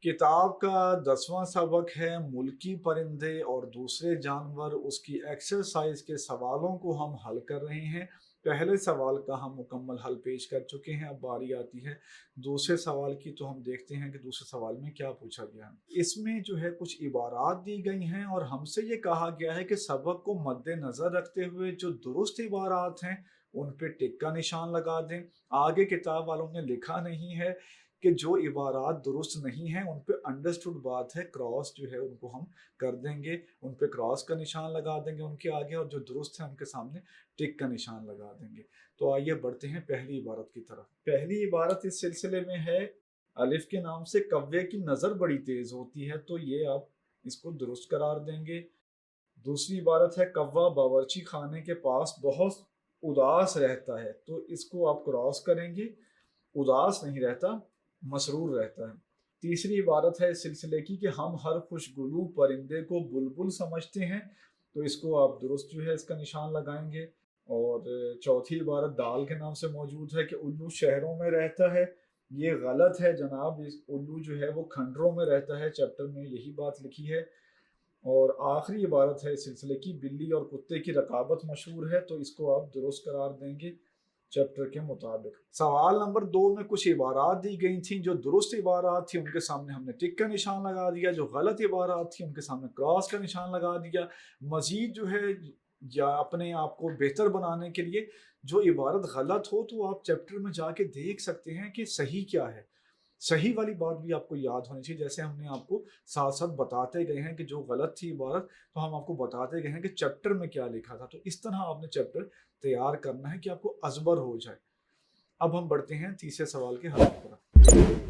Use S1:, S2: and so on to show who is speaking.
S1: किताब का 10वां सबक है मुल्की परिंदे और दूसरे जानवर, उसकी एक्सरसाइज के सवालों को हम हल कर रहे हैं। पहले सवाल का हम मुकम्मल हल पेश कर चुके हैं। अब बारी आती है दूसरे सवाल की, तो हम देखते हैं कि दूसरे सवाल में क्या पूछा गया है। इसमें जो है कुछ इबारात दी गई हैं और हमसे ये कहा गया है कि सबक को मद्देनजर रखते हुए जो दुरुस्त इबारात हैं उन पे टिक का निशान लगा दें। आगे किताब वालों ने लिखा नहीं है कि जो इबारात दुरुस्त नहीं हैं उन पे अंडरस्टूड बात है, क्रॉस जो है उनको हम कर देंगे, उन पे क्रॉस का निशान लगा देंगे उनके आगे, और जो दुरुस्त है उनके सामने टिक का निशान लगा देंगे। तो आइए बढ़ते हैं पहली इबारत की तरफ। पहली इबारत इस सिलसिले में है, अलिफ के नाम से कव्वे की नज़र बड़ी तेज होती है, तो ये आप इसको दुरुस्त करार देंगे। दूसरी इबारत है, कव्वा बावर्ची खाने के पास बहुत उदास रहता है, तो इसको आप क्रॉस करेंगे, उदास नहीं रहता, मसरूर रहता है। तीसरी इबारत है इस सिलसिले की कि हम हर खुशगुलू परिंदे को बुलबुल समझते हैं, तो इसको आप दुरुस्त जो है इसका निशान लगाएंगे। और चौथी इबारत दाल के नाम से मौजूद है कि उल्लू शहरों में रहता है, ये गलत है जनाब। इस उल्लू जो है वो खंडरों में रहता है, चैप्टर में यही बात लिखी है। और आखिरी इबारत है इस सिलसिले की, बिल्ली और कुत्ते की रकाबत मशहूर है, तो इसको आप दुरुस्त करार देंगे चैप्टर के मुताबिक। सवाल नंबर 2 में कुछ इबारात दी गई थी, जो दुरुस्त इबारात थी उनके सामने हमने टिक का निशान लगा दिया, जो गलत इबारात थी उनके सामने क्रॉस का निशान लगा दिया। मजीद जो है या अपने आप को बेहतर बनाने के लिए जो इबारत गलत हो तो आप चैप्टर में जाके देख सकते हैं कि सही क्या है। सही वाली बात भी आपको याद होनी चाहिए, जैसे हमने आपको साथ साथ बताते गए हैं कि जो गलत थी इबारत, तो हम आपको बताते गए हैं कि चैप्टर में क्या लिखा था। तो इस तरह आपने चैप्टर तैयार करना है कि आपको अजबर हो जाए। अब हम बढ़ते हैं तीसरे सवाल के हल की तरफ।